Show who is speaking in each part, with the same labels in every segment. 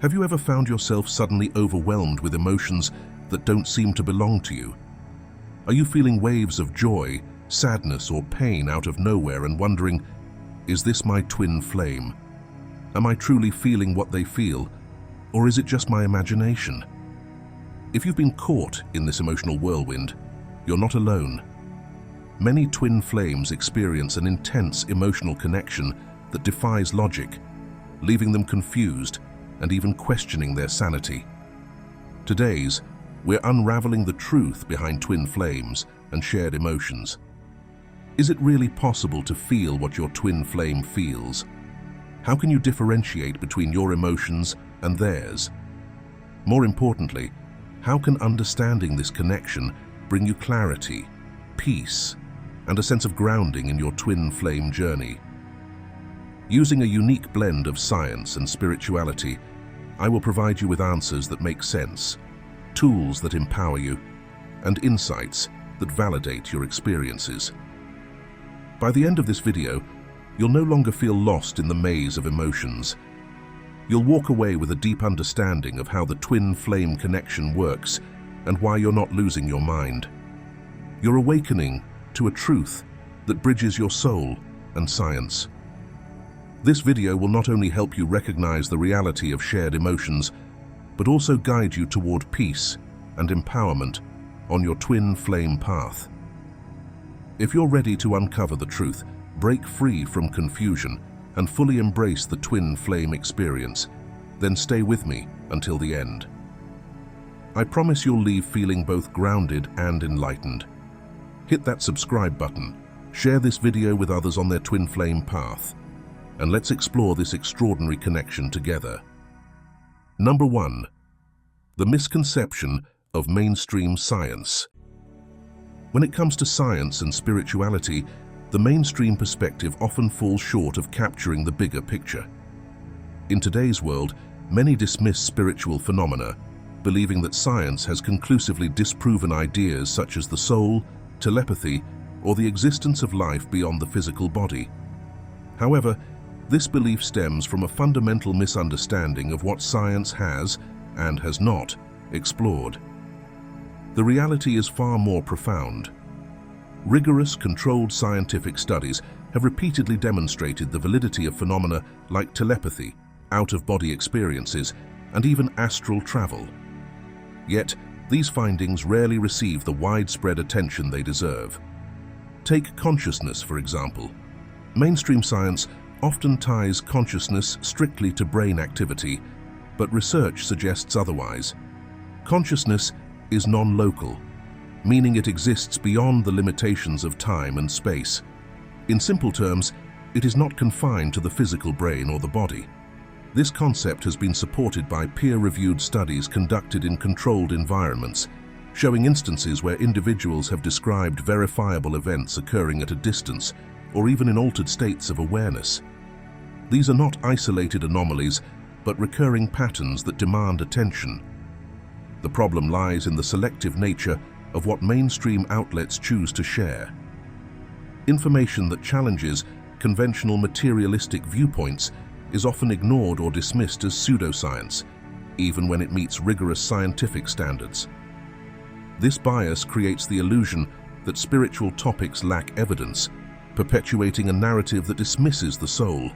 Speaker 1: Have you ever found yourself suddenly overwhelmed with emotions that don't seem to belong to you? Are you feeling waves of joy, sadness, or pain out of nowhere and wondering, is this my twin flame? Am I truly feeling what they feel, or is it just my imagination? If you've been caught in this emotional whirlwind, you're not alone. Many twin flames experience an intense emotional connection that defies logic, leaving them confused and even questioning their sanity. Today's, we're unraveling the truth behind twin flames and shared emotions. Is it really possible to feel what your twin flame feels? How can you differentiate between your emotions and theirs? More importantly, how can understanding this connection bring you clarity, peace, and a sense of grounding in your twin flame journey? Using a unique blend of science and spirituality, I will provide you with answers that make sense, tools that empower you, and insights that validate your experiences. By the end of this video, you'll no longer feel lost in the maze of emotions. You'll walk away with a deep understanding of how the twin flame connection works and why you're not losing your mind. You're awakening to a truth that bridges your soul and science. This video will not only help you recognize the reality of shared emotions, but also guide you toward peace and empowerment on your twin flame path. If you're ready to uncover the truth, break free from confusion, and fully embrace the twin flame experience, then stay with me until the end. I promise you'll leave feeling both grounded and enlightened. Hit that subscribe button, share this video with others on their twin flame path, and let's explore this extraordinary connection together. Number 1. The misconception of mainstream science. When it comes to science and spirituality, the mainstream perspective often falls short of capturing the bigger picture. In today's world, many dismiss spiritual phenomena, believing that science has conclusively disproven ideas such as the soul, telepathy, or the existence of life beyond the physical body. However, this belief stems from a fundamental misunderstanding of what science has, and has not, explored. The reality is far more profound. Rigorous, controlled scientific studies have repeatedly demonstrated the validity of phenomena like telepathy, out-of-body experiences, and even astral travel. Yet, these findings rarely receive the widespread attention they deserve. Take consciousness, for example. Mainstream science often ties consciousness strictly to brain activity, but research suggests otherwise. Consciousness is non-local, meaning it exists beyond the limitations of time and space. In simple terms, it is not confined to the physical brain or the body. This concept has been supported by peer-reviewed studies conducted in controlled environments, showing instances where individuals have described verifiable events occurring at a distance or even in altered states of awareness. These are not isolated anomalies, but recurring patterns that demand attention. The problem lies in the selective nature of what mainstream outlets choose to share. Information that challenges conventional materialistic viewpoints is often ignored or dismissed as pseudoscience, even when it meets rigorous scientific standards. This bias creates the illusion that spiritual topics lack evidence, perpetuating a narrative that dismisses the soul,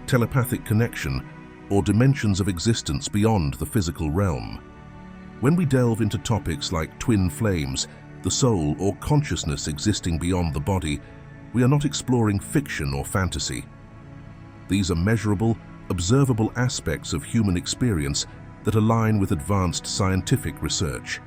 Speaker 1: telepathic connection, or dimensions of existence beyond the physical realm. When we delve into topics like twin flames, the soul, or consciousness existing beyond the body, we are not exploring fiction or fantasy. These are measurable, observable aspects of human experience that align with advanced scientific research.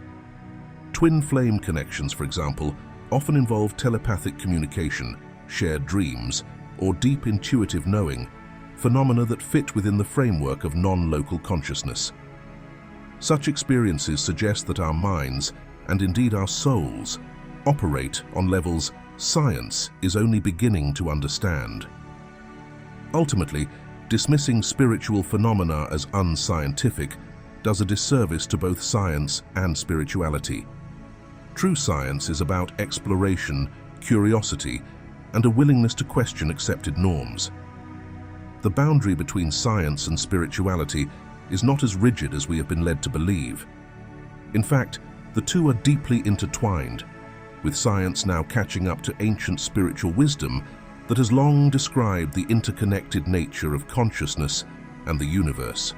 Speaker 1: Twin flame connections, for example, often involve telepathic communication, shared dreams, or deep intuitive knowing, phenomena that fit within the framework of non-local consciousness. Such experiences suggest that our minds, and indeed our souls, operate on levels science is only beginning to understand. Ultimately, dismissing spiritual phenomena as unscientific does a disservice to both science and spirituality. True science is about exploration, curiosity, and a willingness to question accepted norms. The boundary between science and spirituality is not as rigid as we have been led to believe. In fact, the two are deeply intertwined, with science now catching up to ancient spiritual wisdom that has long described the interconnected nature of consciousness and the universe.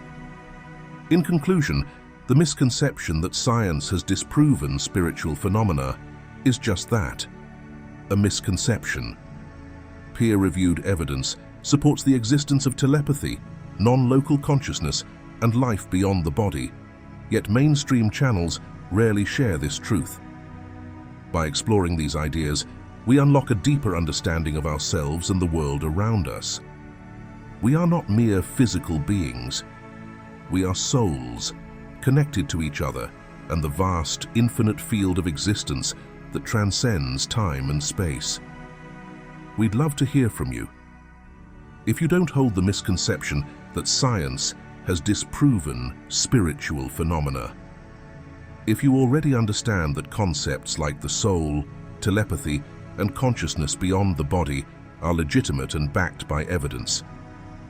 Speaker 1: In conclusion, the misconception that science has disproven spiritual phenomena is just that, a misconception. Peer-reviewed evidence supports the existence of telepathy, non-local consciousness, and life beyond the body, yet mainstream channels rarely share this truth. By exploring these ideas, we unlock a deeper understanding of ourselves and the world around us. We are not mere physical beings. We are souls, connected to each other and the vast, infinite field of existence that transcends time and space. We'd love to hear from you. If you don't hold the misconception that science has disproven spiritual phenomena, if you already understand that concepts like the soul, telepathy, and consciousness beyond the body are legitimate and backed by evidence,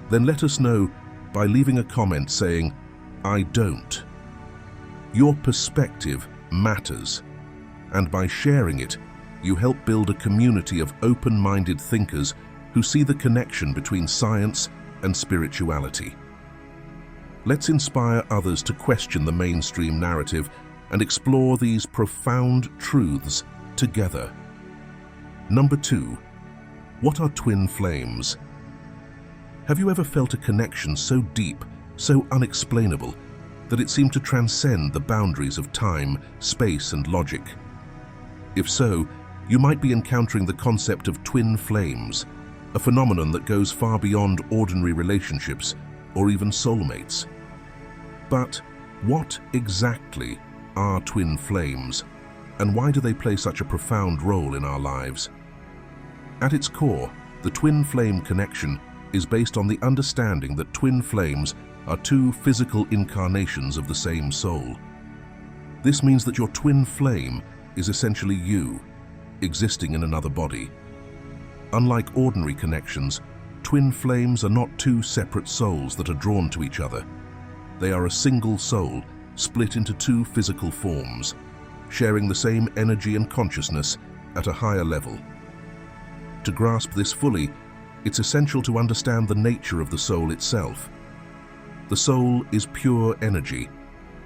Speaker 1: then let us know by leaving a comment saying, "I don't." Your perspective matters, and by sharing it, you help build a community of open-minded thinkers who see the connection between science and spirituality. Let's inspire others to question the mainstream narrative and explore these profound truths together. Number 2. What are twin flames? Have you ever felt a connection so deep, so unexplainable, that it seemed to transcend the boundaries of time, space, and logic? If so, you might be encountering the concept of twin flames, a phenomenon that goes far beyond ordinary relationships or even soulmates. But what exactly are twin flames, and why do they play such a profound role in our lives? At its core, the twin flame connection is based on the understanding that twin flames are two physical incarnations of the same soul. This means that your twin flame is essentially you, existing in another body. Unlike ordinary connections, twin flames are not two separate souls that are drawn to each other. They are a single soul, split into two physical forms, sharing the same energy and consciousness at a higher level. To grasp this fully, it's essential to understand the nature of the soul itself. The soul is pure energy,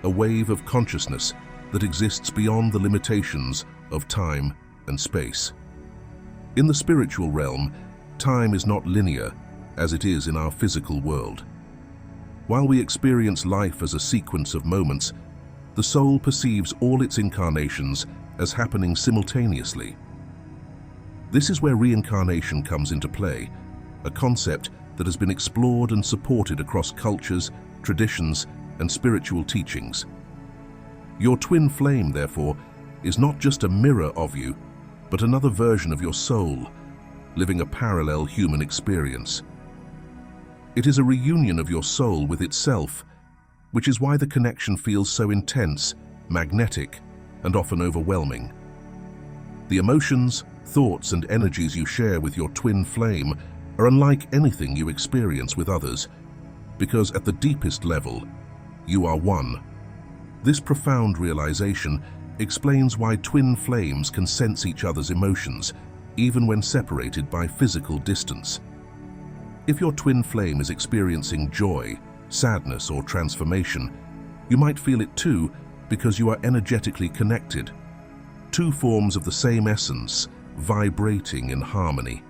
Speaker 1: a wave of consciousness that exists beyond the limitations of time and space. In the spiritual realm, time is not linear as it is in our physical world. While we experience life as a sequence of moments, the soul perceives all its incarnations as happening simultaneously. This is where reincarnation comes into play, a concept that has been explored and supported across cultures, traditions, and spiritual teachings. Your twin flame, therefore, is not just a mirror of you, but another version of your soul, living a parallel human experience. It is a reunion of your soul with itself, which is why the connection feels so intense, magnetic, and often overwhelming. The emotions, thoughts, and energies you share with your twin flame are unlike anything you experience with others, because at the deepest level, you are one. This profound realization explains why twin flames can sense each other's emotions, even when separated by physical distance. If your twin flame is experiencing joy, sadness, or transformation, you might feel it too because you are energetically connected. Two forms of the same essence, vibrating in harmony.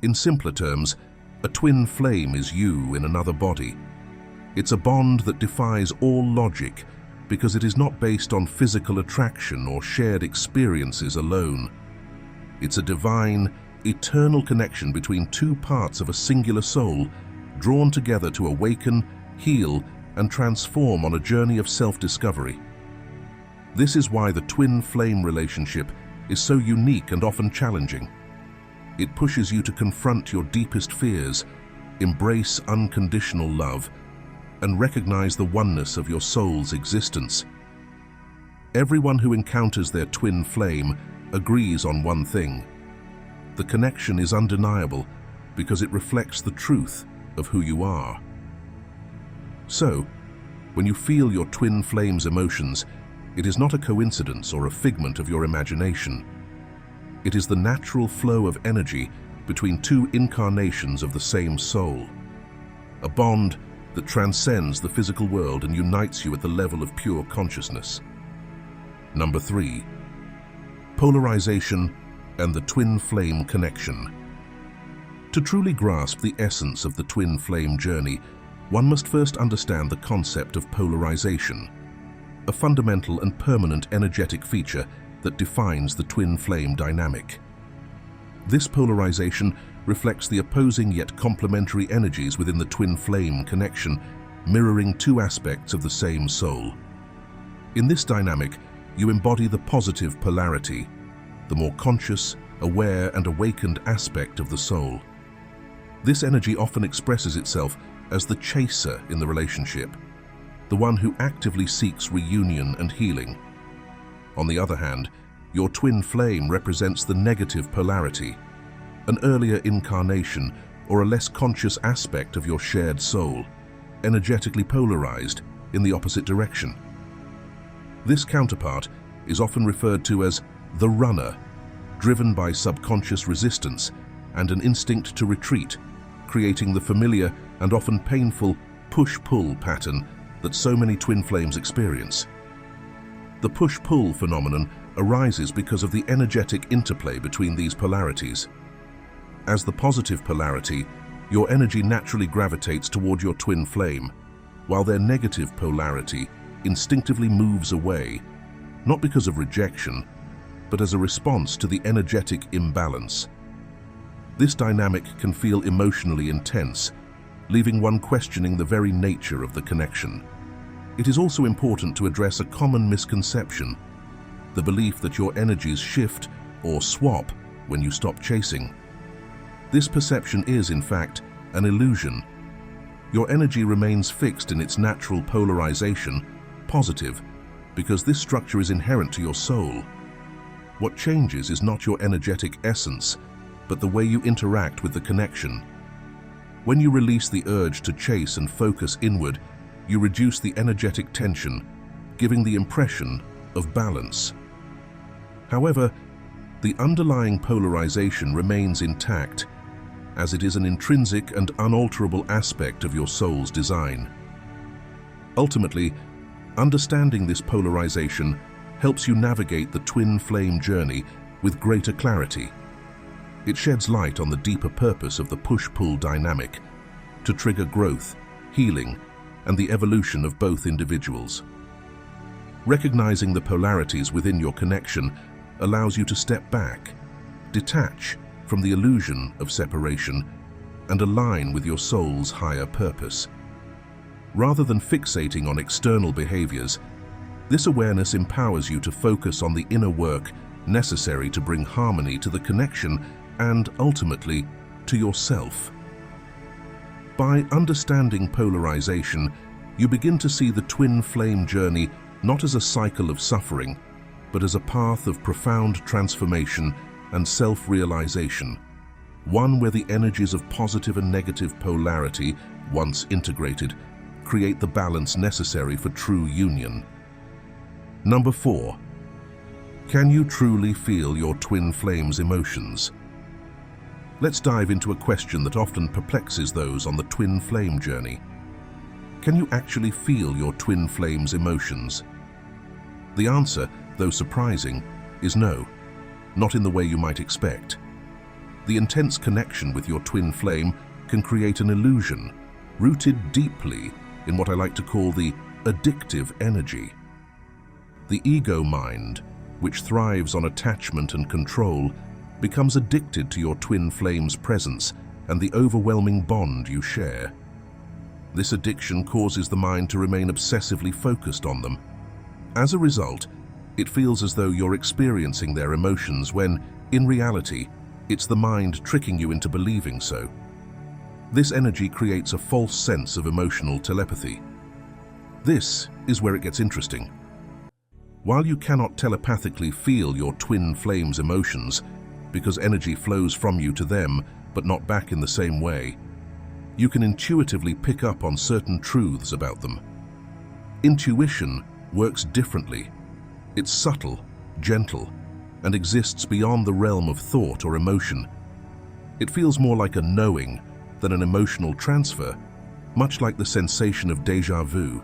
Speaker 1: In simpler terms, a twin flame is you in another body. It's a bond that defies all logic because it is not based on physical attraction or shared experiences alone. It's a divine, eternal connection between two parts of a singular soul, drawn together to awaken, heal, and transform on a journey of self-discovery. This is why the twin flame relationship is so unique and often challenging. It pushes you to confront your deepest fears, embrace unconditional love, and recognize the oneness of your soul's existence. Everyone who encounters their twin flame agrees on one thing. The connection is undeniable because it reflects the truth of who you are. So, when you feel your twin flame's emotions, it is not a coincidence or a figment of your imagination. It is the natural flow of energy between two incarnations of the same soul. A bond that transcends the physical world and unites you at the level of pure consciousness. Number 3. Polarization and the twin flame connection. To truly grasp the essence of the twin flame journey, one must first understand the concept of polarization, a fundamental and permanent energetic feature that defines the twin flame dynamic. This polarization reflects the opposing yet complementary energies within the twin flame connection, mirroring two aspects of the same soul. In this dynamic, you embody the positive polarity, the more conscious, aware, and awakened aspect of the soul. This energy often expresses itself as the chaser in the relationship, the one who actively seeks reunion and healing. On the other hand, your twin flame represents the negative polarity, an earlier incarnation or a less conscious aspect of your shared soul, energetically polarized in the opposite direction. This counterpart is often referred to as the runner, driven by subconscious resistance and an instinct to retreat, creating the familiar and often painful push-pull pattern that so many twin flames experience. The push-pull phenomenon arises because of the energetic interplay between these polarities. As the positive polarity, your energy naturally gravitates toward your twin flame, while their negative polarity instinctively moves away, not because of rejection, but as a response to the energetic imbalance. This dynamic can feel emotionally intense, leaving one questioning the very nature of the connection. It is also important to address a common misconception, the belief that your energies shift or swap when you stop chasing. This perception is, in fact, an illusion. Your energy remains fixed in its natural polarization, positive, because this structure is inherent to your soul. What changes is not your energetic essence, but the way you interact with the connection. When you release the urge to chase and focus inward, you reduce the energetic tension, giving the impression of balance. However, the underlying polarization remains intact, as it is an intrinsic and unalterable aspect of your soul's design. Ultimately, understanding this polarization helps you navigate the twin flame journey with greater clarity. It sheds light on the deeper purpose of the push-pull dynamic to trigger growth, healing, and the evolution of both individuals. Recognizing the polarities within your connection allows you to step back, detach from the illusion of separation, and align with your soul's higher purpose. Rather than fixating on external behaviors, this awareness empowers you to focus on the inner work necessary to bring harmony to the connection and, ultimately, to yourself. By understanding polarization, you begin to see the twin flame journey not as a cycle of suffering, but as a path of profound transformation and self-realization, one where the energies of positive and negative polarity, once integrated, create the balance necessary for true union. Number 4. Can you truly feel your twin flame's emotions? Let's dive into a question that often perplexes those on the twin flame journey. Can you actually feel your twin flame's emotions? The answer, though surprising, is no, not in the way you might expect. The intense connection with your twin flame can create an illusion, rooted deeply in what I like to call the addictive energy. The ego mind, which thrives on attachment and control, becomes addicted to your twin flame's presence and the overwhelming bond you share. This addiction causes the mind to remain obsessively focused on them. As a result, it feels as though you're experiencing their emotions when, in reality, it's the mind tricking you into believing so. This energy creates a false sense of emotional telepathy. This is where it gets interesting. While you cannot telepathically feel your twin flame's emotions, because energy flows from you to them, but not back in the same way, you can intuitively pick up on certain truths about them. Intuition works differently. It's subtle, gentle, and exists beyond the realm of thought or emotion. It feels more like a knowing than an emotional transfer, much like the sensation of déjà vu.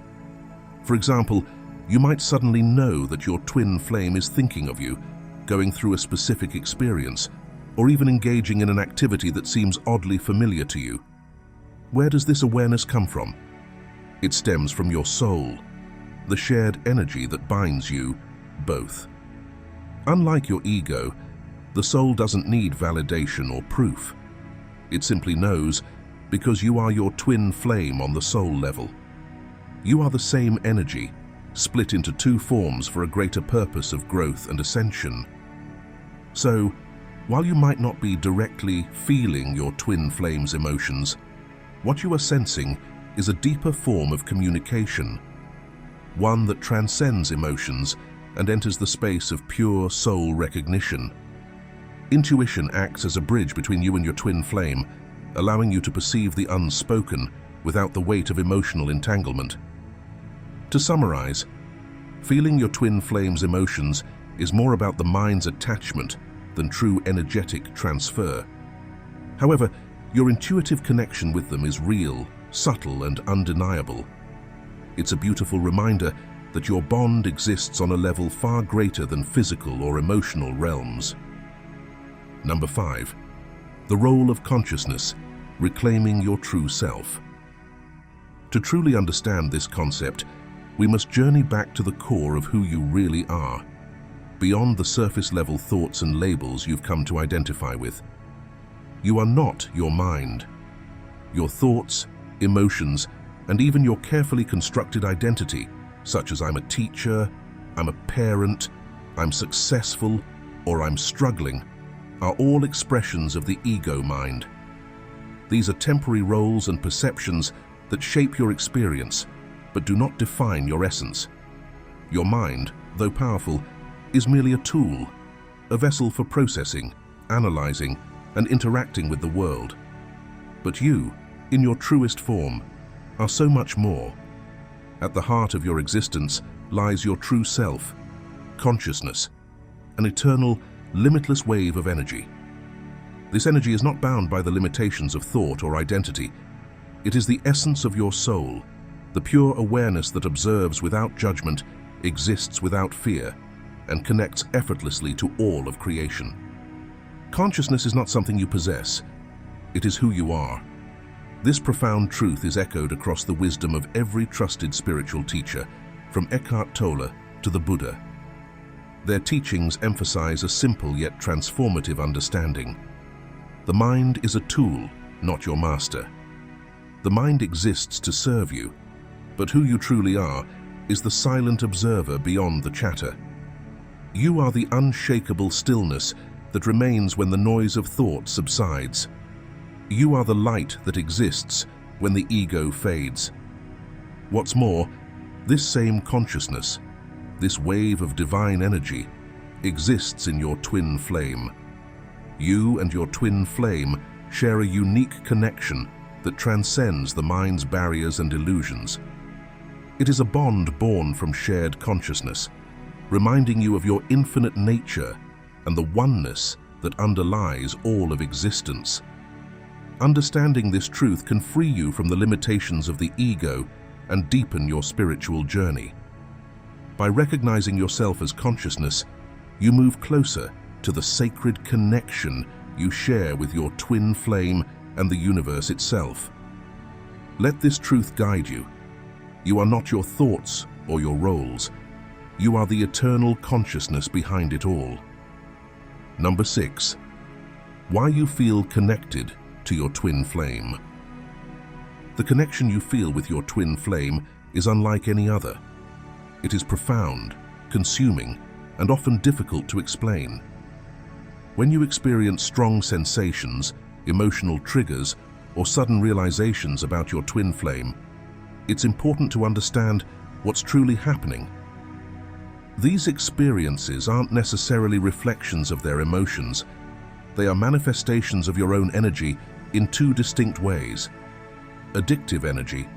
Speaker 1: For example, you might suddenly know that your twin flame is thinking of you, going through a specific experience, or even engaging in an activity that seems oddly familiar to you. Where does this awareness come from? It stems from your soul, the shared energy that binds you both. Unlike your ego, the soul doesn't need validation or proof. It simply knows because you are your twin flame on the soul level. You are the same energy, split into two forms for a greater purpose of growth and ascension. So, while you might not be directly feeling your twin flame's emotions, what you are sensing is a deeper form of communication, one that transcends emotions and enters the space of pure soul recognition. Intuition acts as a bridge between you and your twin flame, allowing you to perceive the unspoken without the weight of emotional entanglement. To summarize, feeling your twin flame's emotions is more about the mind's attachment than true energetic transfer. However, your intuitive connection with them is real, subtle, and undeniable. It's a beautiful reminder that your bond exists on a level far greater than physical or emotional realms. Number 5. The role of consciousness, reclaiming your true self. To truly understand this concept, we must journey back to the core of who you really are, beyond the surface-level thoughts and labels you've come to identify with. You are not your mind. Your thoughts, emotions, and even your carefully constructed identity, such as I'm a teacher, I'm a parent, I'm successful, or I'm struggling, are all expressions of the ego mind. These are temporary roles and perceptions that shape your experience, but do not define your essence. Your mind, though powerful, is merely a tool, a vessel for processing, analyzing, and interacting with the world. But you, in your truest form, are so much more. At the heart of your existence lies your true self, consciousness, an eternal, limitless wave of energy. This energy is not bound by the limitations of thought or identity. It is the essence of your soul, the pure awareness that observes without judgment, exists without fear, and connects effortlessly to all of creation. Consciousness is not something you possess. It is who you are. This profound truth is echoed across the wisdom of every trusted spiritual teacher, from Eckhart Tolle to the Buddha. Their teachings emphasize a simple yet transformative understanding. The mind is a tool, not your master. The mind exists to serve you, but who you truly are is the silent observer beyond the chatter. You are the unshakable stillness that remains when the noise of thought subsides. You are the light that exists when the ego fades. What's more, this same consciousness, this wave of divine energy, exists in your twin flame. You and your twin flame share a unique connection that transcends the mind's barriers and illusions. It is a bond born from shared consciousness, reminding you of your infinite nature and the oneness that underlies all of existence. Understanding this truth can free you from the limitations of the ego and deepen your spiritual journey. By recognizing yourself as consciousness, you move closer to the sacred connection you share with your twin flame and the universe itself. Let this truth guide you. You are not your thoughts or your roles. You are the eternal consciousness behind it all. Number 6. Why you feel connected to your twin flame. The connection you feel with your twin flame is unlike any other. It is profound, consuming, and often difficult to explain. When you experience strong sensations, emotional triggers, or sudden realizations about your twin flame, it's important to understand what's truly happening. These experiences aren't necessarily reflections of their emotions. They are manifestations of your own energy in two distinct ways. addictive energy,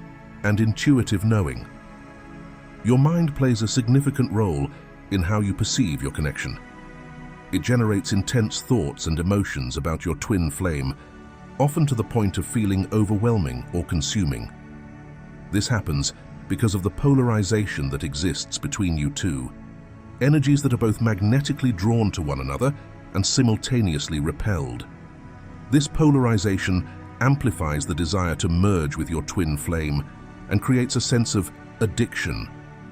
Speaker 1: and intuitive knowing. Your mind plays a significant role in how you perceive your connection. It generates intense thoughts and emotions about your twin flame, often to the point of feeling overwhelming or consuming. This happens because of the polarization that exists between you two, energies that are both magnetically drawn to one another and simultaneously repelled. This polarization amplifies the desire to merge with your twin flame and creates a sense of addiction,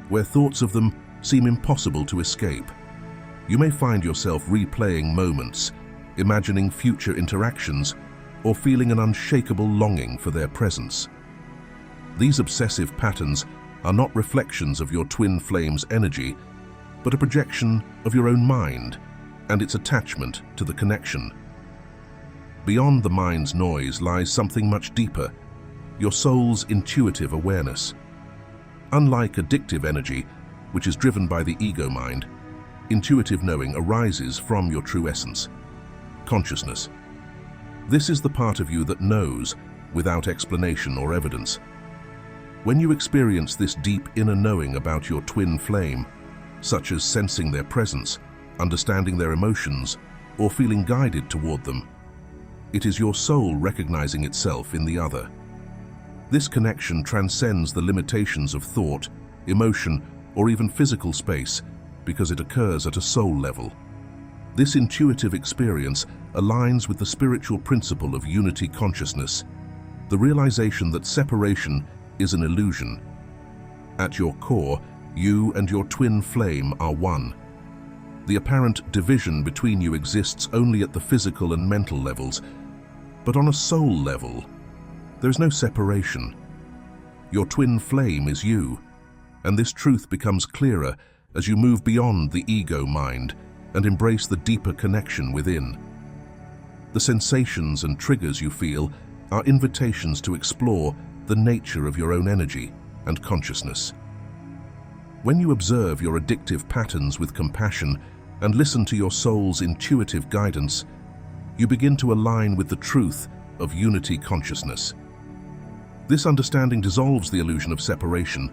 Speaker 1: where thoughts of them seem impossible to escape. You may find yourself replaying moments, imagining future interactions, or feeling an unshakable longing for their presence. These obsessive patterns are not reflections of your twin flame's energy, but a projection of your own mind and its attachment to the connection. Beyond the mind's noise lies something much deeper, your soul's intuitive awareness. Unlike addictive energy, which is driven by the ego mind, intuitive knowing arises from your true essence, consciousness. This is the part of you that knows without explanation or evidence. When you experience this deep inner knowing about your twin flame, such as sensing their presence, understanding their emotions, or feeling guided toward them, it is your soul recognizing itself in the other. This connection transcends the limitations of thought, emotion, or even physical space because it occurs at a soul level. This intuitive experience aligns with the spiritual principle of unity consciousness, the realization that separation is an illusion. At your core, you and your twin flame are one. The apparent division between you exists only at the physical and mental levels, but on a soul level, there is no separation. Your twin flame is you, and this truth becomes clearer as you move beyond the ego mind and embrace the deeper connection within. The sensations and triggers you feel are invitations to explore the nature of your own energy and consciousness. When you observe your addictive patterns with compassion and listen to your soul's intuitive guidance, you begin to align with the truth of unity consciousness. This understanding dissolves the illusion of separation,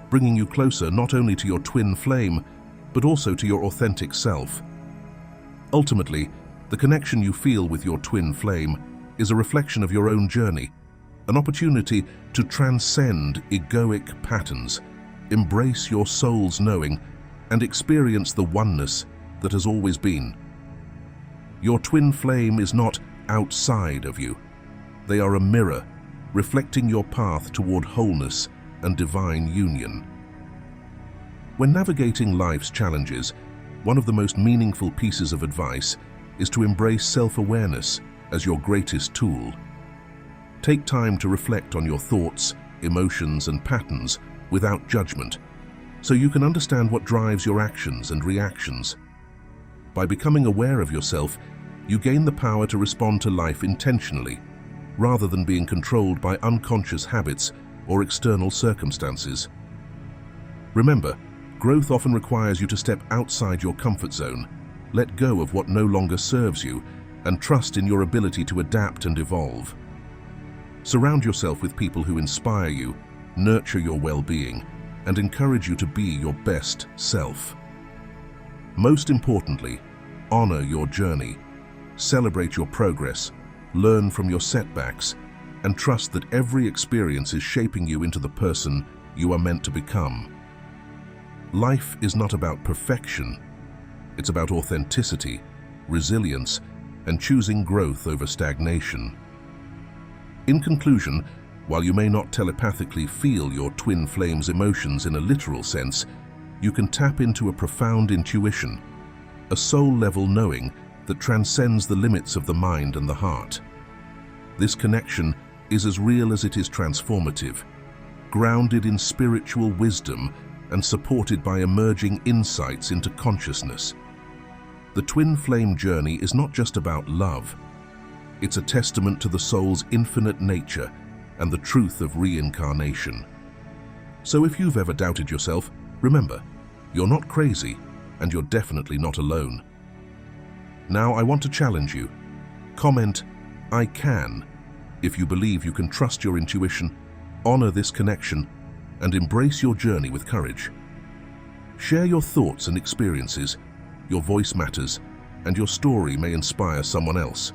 Speaker 1: bringing you closer not only to your twin flame, but also to your authentic self. Ultimately, the connection you feel with your twin flame is a reflection of your own journey, an opportunity to transcend egoic patterns, embrace your soul's knowing, and experience the oneness that has always been. Your twin flame is not outside of you. They are a mirror, reflecting your path toward wholeness and divine union. When navigating life's challenges, one of the most meaningful pieces of advice is to embrace self-awareness as your greatest tool. Take time to reflect on your thoughts, emotions, and patterns without judgment, so you can understand what drives your actions and reactions. By becoming aware of yourself, you gain the power to respond to life intentionally, rather than being controlled by unconscious habits or external circumstances. Remember, growth often requires you to step outside your comfort zone, let go of what no longer serves you, and trust in your ability to adapt and evolve. Surround yourself with people who inspire you, nurture your well-being, and encourage you to be your best self. Most importantly, honor your journey, celebrate your progress, learn from your setbacks, and trust that every experience is shaping you into the person you are meant to become. Life is not about perfection. It's about authenticity, resilience, and choosing growth over stagnation. In conclusion, while you may not telepathically feel your twin flame's emotions in a literal sense, you can tap into a profound intuition, a soul-level knowing that transcends the limits of the mind and the heart. This connection is as real as it is transformative, grounded in spiritual wisdom and supported by emerging insights into consciousness. The twin flame journey is not just about love. It's a testament to the soul's infinite nature and the truth of reincarnation. So if you've ever doubted yourself, remember, you're not crazy and you're definitely not alone. Now I want to challenge you. Comment, "I can," If you believe you can trust your intuition, honor this connection, and embrace your journey with courage. Share your thoughts and experiences. Your voice matters, and your story may inspire someone else.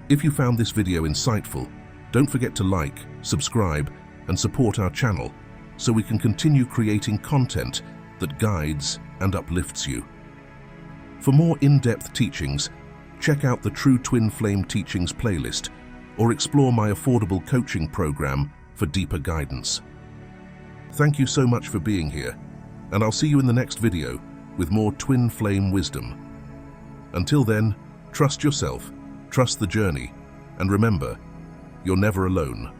Speaker 1: If you found this video insightful, don't forget to like, subscribe, and support our channel so we can continue creating content that guides and uplifts you. For more in-depth teachings, check out the True Twin Flame Teachings playlist or explore my affordable coaching program for deeper guidance. Thank you so much for being here, and I'll see you in the next video with more twin flame wisdom. Until then, trust yourself, trust the journey, and remember, you're never alone.